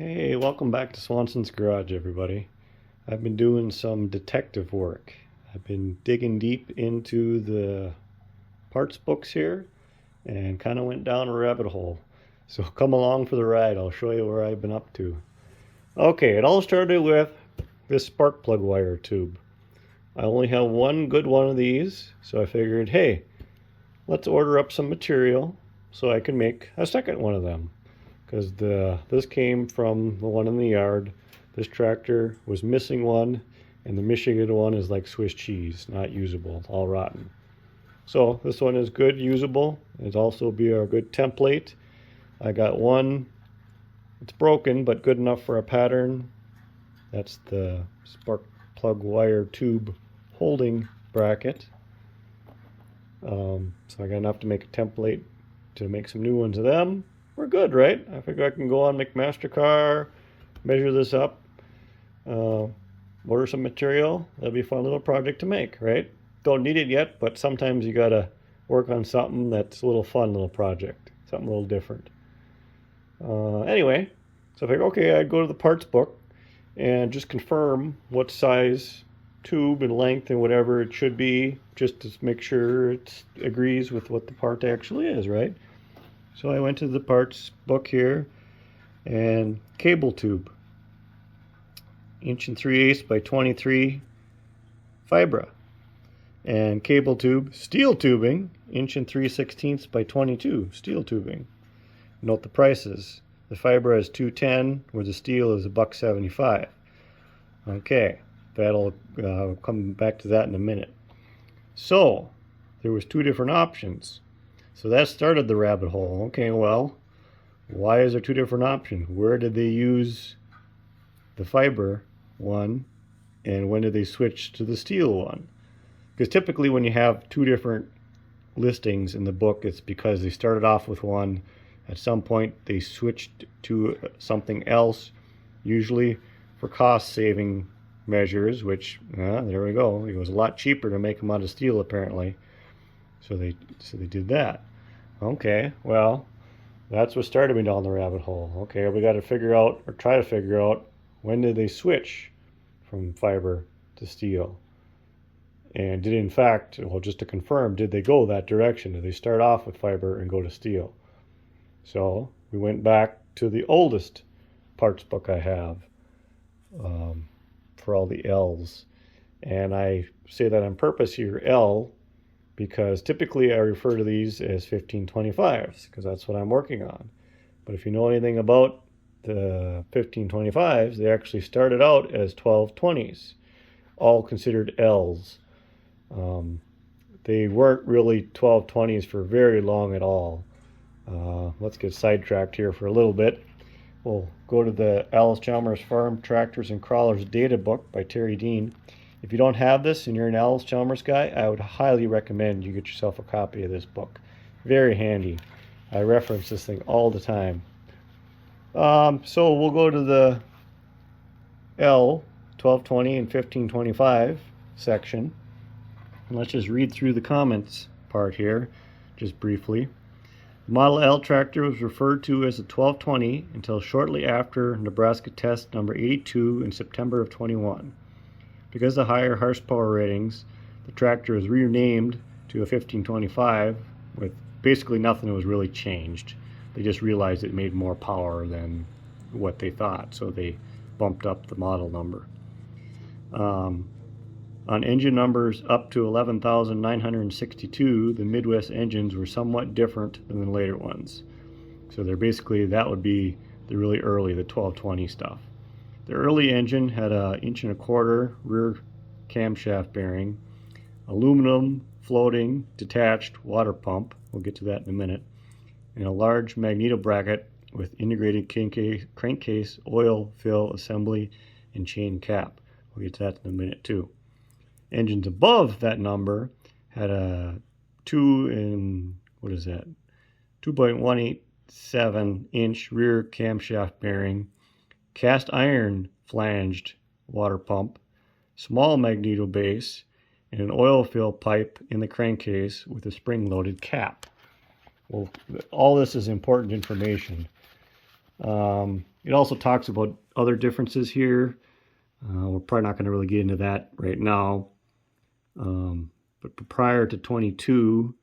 Hey, welcome back to Swanson's Garage, everybody. I've been doing some detective work. I've been digging deep into the parts books here and kind of went down a rabbit hole. So come along for the ride. I'll show you where I've been up to. Okay, it all started with this spark plug wire tube. I only have one good one of these, so I figured, hey, let's order up some material so I can make a second one of them. Because this came from the one in the yard. This tractor was missing one, and the Michigan one is like Swiss cheese, not usable, all rotten. So this one is good, usable. It'll also be a good template. I got one, it's broken, but good enough for a pattern. That's the spark plug wire tube holding bracket. So I got enough to make a template to make some new ones of them. We're good, right? I figure I can go on McMaster-Carr, measure this up, order some material. That'll be a fun little project to make, right? Don't need it yet, but sometimes you gotta work on something that's a little fun little project, something a little different. Anyway, so I figured, okay, I'd go to the parts book and just confirm what size tube and length and whatever it should be, just to make sure it agrees with what the part actually is, right? So I went to the parts book here, and cable tube, 1 3/8 by 23 fibra, and cable tube, steel tubing, 1 3/16 by 22 steel tubing. Note the prices. The fibra is $2.10, where the steel is $1.75. Okay, that'll come back to that in a minute. So there was two different options. So that started the rabbit hole. Okay, well, why is there two different options? Where did they use the fiber one, and when did they switch to the steel one? Because typically when you have two different listings in the book, it's because they started off with one. At some point, they switched to something else, usually for cost-saving measures, which, there we go. It was a lot cheaper to make them out of steel, apparently. So they did that. Okay, well, that's what started me down the rabbit hole. Okay, we got to figure out, or try to figure out, when did they switch from fiber to steel? And did in fact, well, just to confirm, did they go that direction? Did they start off with fiber and go to steel? So we went back to the oldest parts book I have for all the L's. And I say that on purpose here, L, because typically I refer to these as 1525s because that's what I'm working on. But if you know anything about the 1525s, they actually started out as 1220s, all considered L's. They weren't really 1220s for very long at all. Let's get sidetracked here for a little bit. We'll go to the Allis Chalmers Farm Tractors and Crawlers Data Book by Terry Dean. If you don't have this and you're an Allis Chalmers guy, I would highly recommend you get yourself a copy of this book. Very handy. I reference this thing all the time. So we'll go to the L, 1220 and 1525 section. And let's just read through the comments part here, just briefly. The Model L tractor was referred to as a 1220 until shortly after Nebraska test number 82 in September of 21. Because of higher horsepower ratings, the tractor was renamed to a 1525 with basically nothing that was really changed. They just realized it made more power than what they thought, so they bumped up the model number. On engine numbers up to 11,962, the Midwest engines were somewhat different than the later ones. So they're basically, that would be the really early, the 1220 stuff. The early engine had a 1.25" rear camshaft bearing, aluminum floating detached water pump, we'll get to that in a minute, and a large magneto bracket with integrated crankcase, oil fill assembly, and chain cap. We'll get to that in a minute too. Engines above that number had a 2.187-inch rear camshaft bearing, cast iron flanged water pump, small magneto base, and an oil fill pipe in the crankcase with a spring-loaded cap. Well, all this is important information. It also talks about other differences here. We're probably not going to really get into that right now. But prior to 22,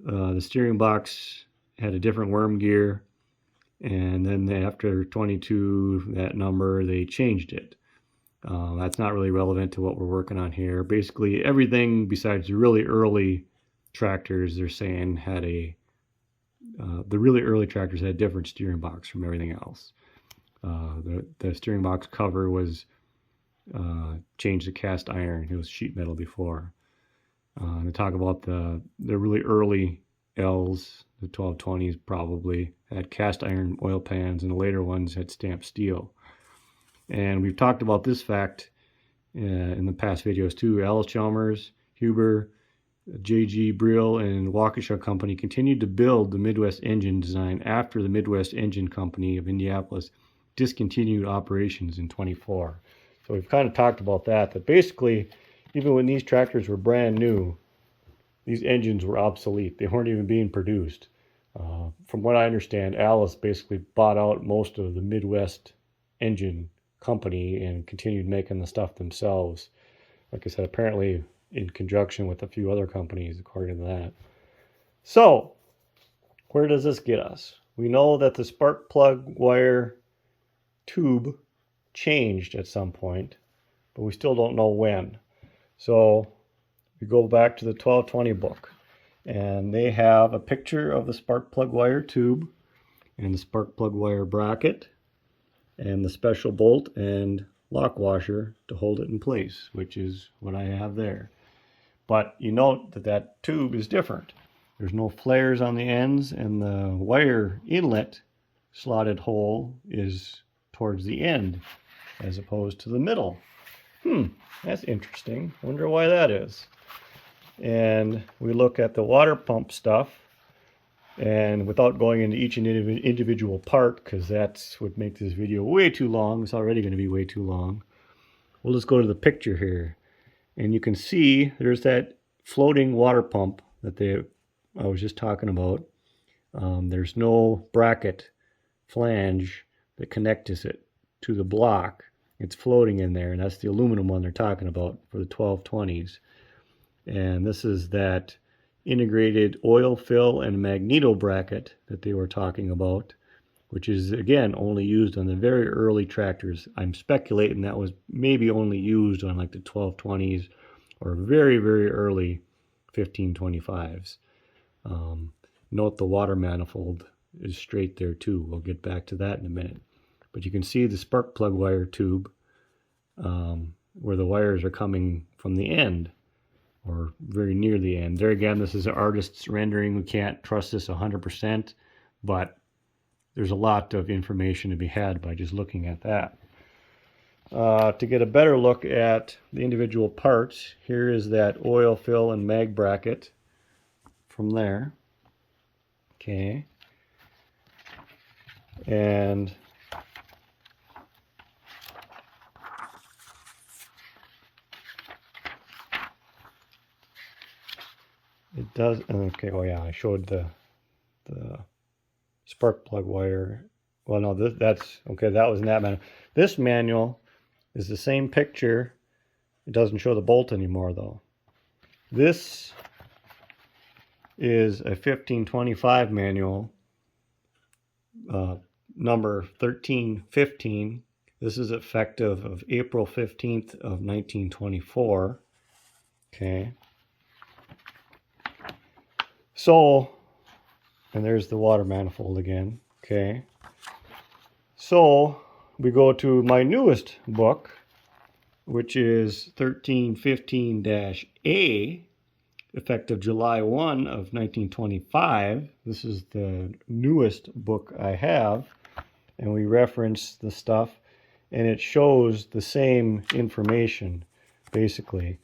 the steering box had a different worm gear, and then after 22, that number, they changed it. That's not really relevant to what we're working on here. Basically, everything besides the really early tractors, they're saying had the really early tractors had a different steering box from everything else. The steering box cover was changed to cast iron. It was sheet metal before. They talk about the really early L's, the 1220s probably, had cast iron oil pans, and the later ones had stamped steel. And we've talked about this fact in the past videos too. Allis Chalmers, Huber, J.G. Brill, and Waukesha Company continued to build the Midwest engine design after the Midwest Engine Company of Indianapolis discontinued operations in 24. So we've kind of talked about that basically, even when these tractors were brand new, these engines were obsolete. They weren't even being produced. From what I understand, Allis basically bought out most of the Midwest Engine Company and continued making the stuff themselves. Like I said, apparently in conjunction with a few other companies, according to that. So, where does this get us? We know that the spark plug wire tube changed at some point, but we still don't know when. So, we go back to the 1220 book, and they have a picture of the spark plug wire tube and the spark plug wire bracket and the special bolt and lock washer to hold it in place, which is what I have there. But you note that that tube is different. There's no flares on the ends, and the wire inlet slotted hole is towards the end as opposed to the middle. That's interesting. I wonder why that is. And we look at the water pump stuff, and without going into each individual part, because that's what makes this video way too long. It's already going to be way too long. We'll just go to the picture here. And you can see there's that floating water pump that I was just talking about. There's no bracket flange that connects it to the block. It's floating in there, and that's the aluminum one they're talking about for the 1220s. And this is that integrated oil fill and magneto bracket that they were talking about, which is, again, only used on the very early tractors. I'm speculating that was maybe only used on like the 1220s or very, very early 1525s. Note the water manifold is straight there too. We'll get back to that in a minute. But you can see the spark plug wire tube where the wires are coming from the end or very near the end. There again, this is an artist's rendering. We can't trust this 100%, but there's a lot of information to be had by just looking at that. To get a better look at the individual parts, here is that oil fill and mag bracket from there. Okay. And it does, okay, well, yeah, I showed the spark plug wire. Well, no, that's, okay, that was in that manual. This manual is the same picture. It doesn't show the bolt anymore, though. This is a 1525 manual, number 1315. This is effective of April 15th of 1924. Okay. So, and there's the water manifold again. Okay. So, we go to my newest book, which is 1315-A, effective July 1 of 1925. This is the newest book I have, and we reference the stuff, and it shows the same information, basically.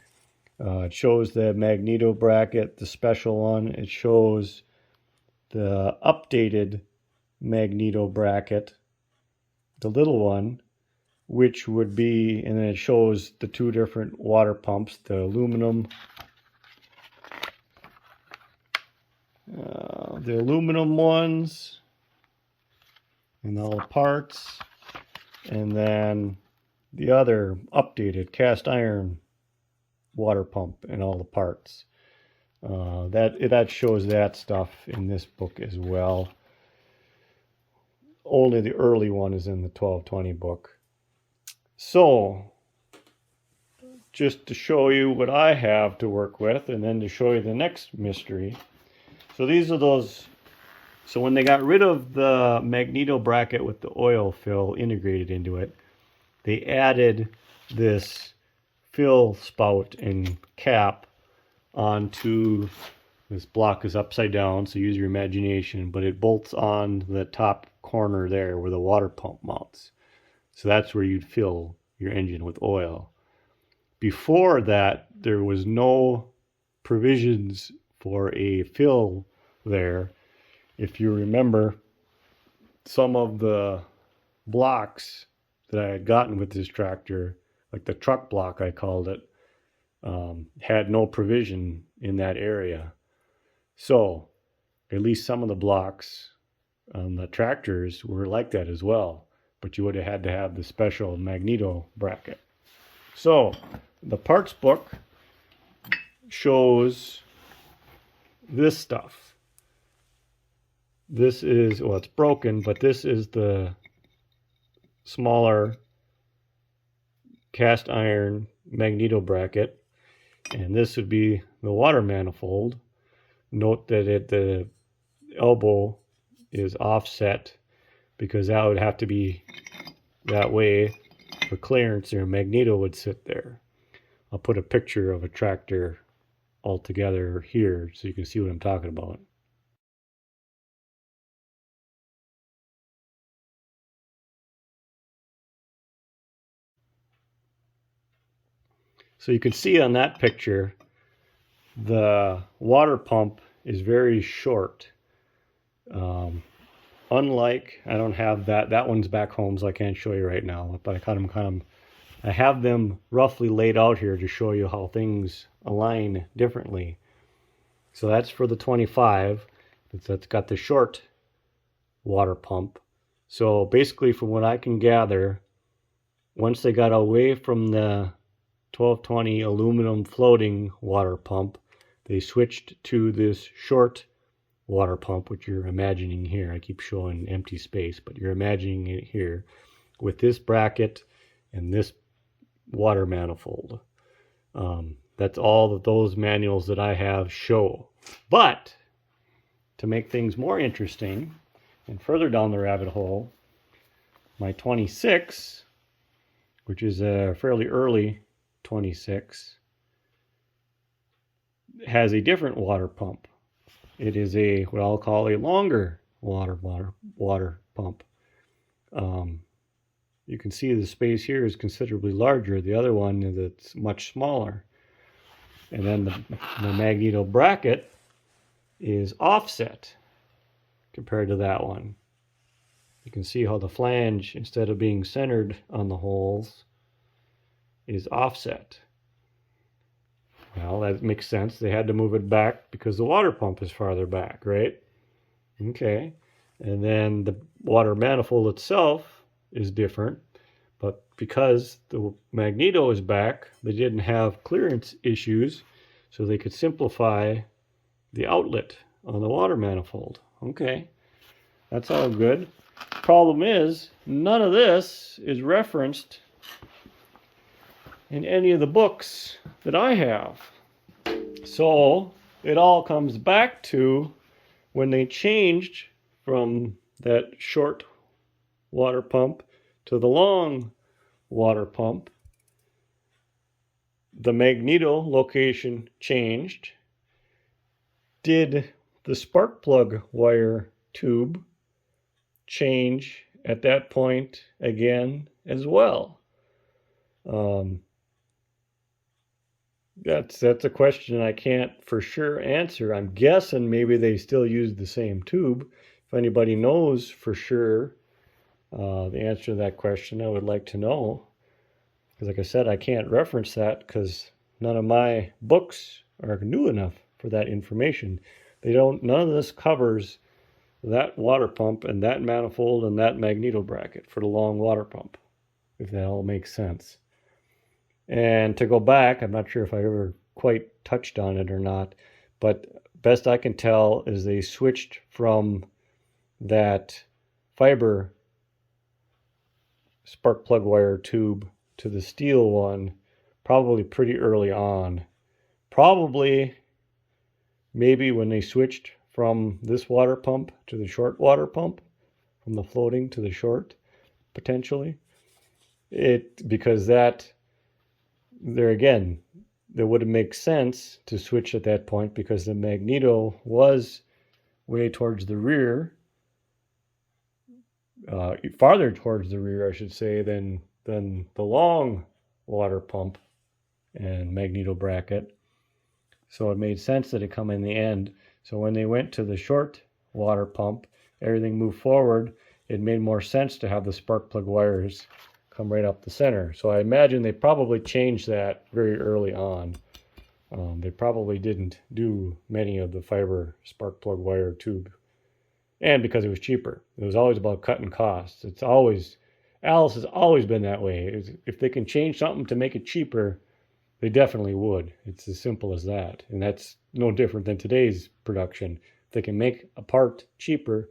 It shows the magneto bracket, the special one. It shows the updated magneto bracket, the little one, which would be, and then it shows the two different water pumps, the aluminum ones, and all the parts, and then the other updated cast iron water pump and all the parts. That shows that stuff in this book as well. Only the early one is in the 1220 book. So, just to show you what I have to work with, and then to show you the next mystery. So these are those. So when they got rid of the magneto bracket with the oil fill integrated into it, they added this fill spout and cap onto. This block is upside down, so use your imagination, but it bolts on the top corner there where the water pump mounts. So that's where you'd fill your engine with oil. Before that, there was no provisions for a fill there. If you remember, some of the blocks that I had gotten with this tractor, like the truck block I called it, had no provision in that area. So, at least some of the blocks on the tractors were like that as well, but you would have had to have the special magneto bracket. So, the parts book shows this stuff. This is, well, it's broken, but this is the smaller cast iron magneto bracket, and this would be the water manifold. Note that the elbow is offset because that would have to be that way for clearance, or a magneto would sit there. I'll put a picture of a tractor all together here so you can see what I'm talking about. So you can see on that picture, the water pump is very short. Unlike, I don't have that one's back home, so I can't show you right now, but I have them roughly laid out here to show you how things align differently. So that's for the 25. That's got the short water pump. So basically, from what I can gather, once they got away from the 1220 aluminum floating water pump, they switched to this short water pump, which you're imagining here. I keep showing empty space, but you're imagining it here with this bracket and this water manifold. That's all that those manuals that I have show. But to make things more interesting and further down the rabbit hole, my 26, which is a fairly early 26, has a different water pump. It is a what I'll call a longer water pump. You can see the space here is considerably larger. The other one is much smaller. And then the magneto bracket is offset compared to that one. You can see how the flange, instead of being centered on the holes, is offset. Well, that makes sense. They had to move it back because the water pump is farther back, right? Okay. And then the water manifold itself is different, but because the magneto is back, they didn't have clearance issues, so they could simplify the outlet on the water manifold. Okay. That's all good. Problem is, none of this is referenced in any of the books that I have. So it all comes back to when they changed from that short water pump to the long water pump, the magneto location changed. Did the spark plug wire tube change at that point again as well? That's a question I can't for sure answer. I'm guessing maybe they still use the same tube. If anybody knows for sure the answer to that question, I would like to know. Because like I said, I can't reference that because none of my books are new enough for that information. None of this covers that water pump and that manifold and that magneto bracket for the long water pump, if that all makes sense. And to go back, I'm not sure if I ever quite touched on it or not, but best I can tell is they switched from that fiber spark plug wire tube to the steel one probably pretty early on. Probably maybe when they switched from this water pump to the short water pump, from the floating to the short, potentially. Because that, there again, that would have made sense to switch at that point because the magneto was way towards the rear, farther towards the rear, I should say, than the long water pump and magneto bracket. So it made sense that it come in the end. So when they went to the short water pump, everything moved forward. It made more sense to have the spark plug wires come right up the center. So I imagine they probably changed that very early on. They probably didn't do many of the fiber spark plug wire tube. And because it was cheaper. It was always about cutting costs. Allis has always been that way. If they can change something to make it cheaper, they definitely would. It's as simple as that. And that's no different than today's production. If they can make a part cheaper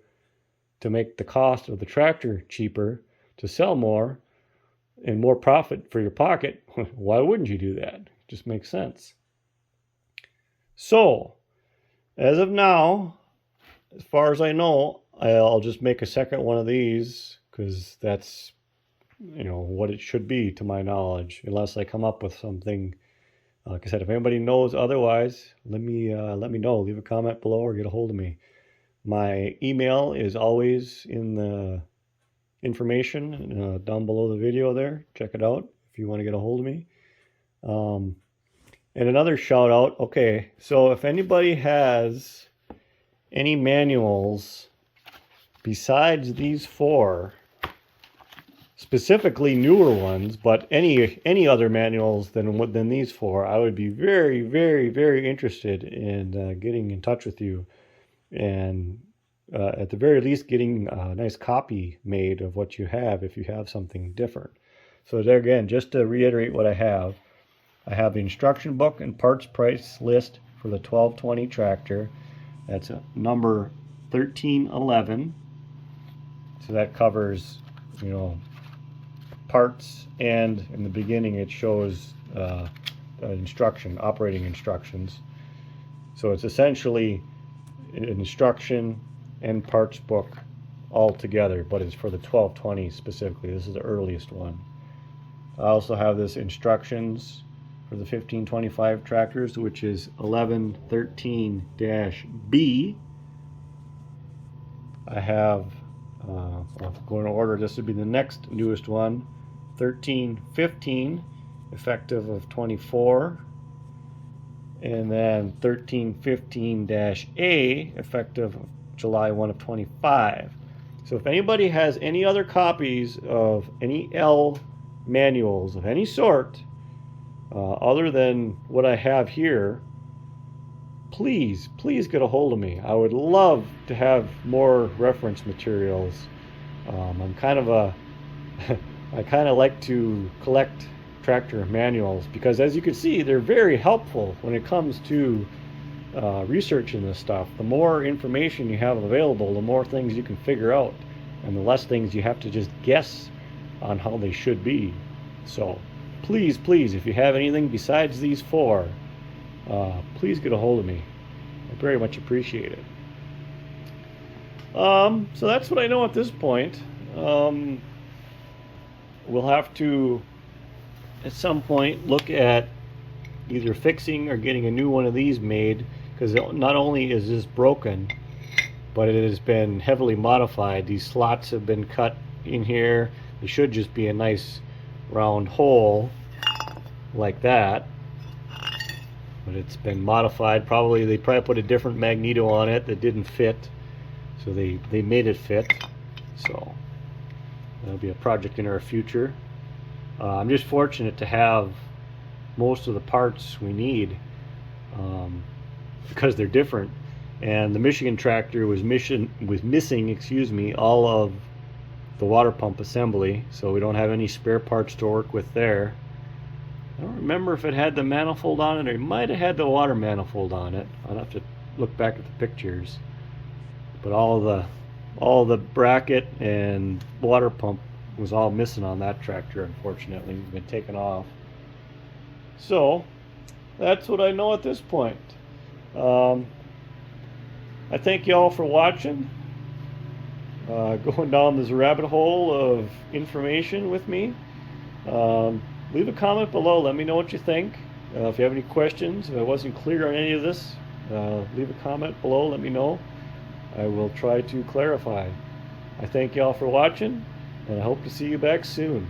to make the cost of the tractor cheaper, to sell more and more profit for your pocket, why wouldn't you do that? It just makes sense. So, as of now, as far as I know, I'll just make a second one of these because that's, what it should be to my knowledge, unless I come up with something. Like I said, if anybody knows otherwise, let me know. Leave a comment below or get a hold of me. My email is always in the information down below the video there. Check it out if you want to get a hold of me. And another shout out. Okay, so if anybody has any manuals besides these 4, specifically newer ones, but any other manuals than these 4, I would be very, very, very interested in getting in touch with you, and at the very least getting a nice copy made of what you have if you have something different. So there again, just to reiterate what I have the instruction book and parts price list for the 1220 tractor. That's number 1311. So that covers, parts, and in the beginning it shows operating instructions. So it's essentially an instruction and parts book all together, but it's for the 1220 specifically. This is the earliest one. I also have this instructions for the 1525 tractors, which is 1113-B. I have, I'll go in order, this would be the next newest one, 1315, effective of 24, and then 1315-A, effective of July 1 of 25. So if anybody has any other copies of any L manuals of any sort, other than what I have here, please get a hold of me. I would love to have more reference materials. I kind of like to collect tractor manuals because, as you can see, they're very helpful when it comes to researching this stuff. The more information you have available, the more things you can figure out, and the less things you have to just guess on how they should be. So please, if you have anything besides these 4, please get a hold of me. I very much appreciate it. So that's what I know at this point. We'll have to, at some point, look at either fixing or getting a new one of these made, because not only is this broken, but it has been heavily modified. These slots have been cut in here. It should just be a nice round hole like that, but it's been modified. They probably put a different magneto on it that didn't fit, so they made it fit. So that'll be a project in our future. I'm just fortunate to have most of the parts we need, because they're different. And the Michigan tractor was missing, excuse me, all of the water pump assembly, so we don't have any spare parts to work with there. I don't remember if it had the manifold on it, or it might have had the water manifold on it. I'll have to look back at the pictures. But all the bracket and water pump was all missing on that tractor, unfortunately. It's been taken off. So that's what I know at this point. I thank you all for watching, going down this rabbit hole of information with me. Leave a comment below. Let me know what you think. If you have any questions, if I wasn't clear on any of this, leave a comment below. Let me know. I will try to clarify. I thank you all for watching, and I hope to see you back soon.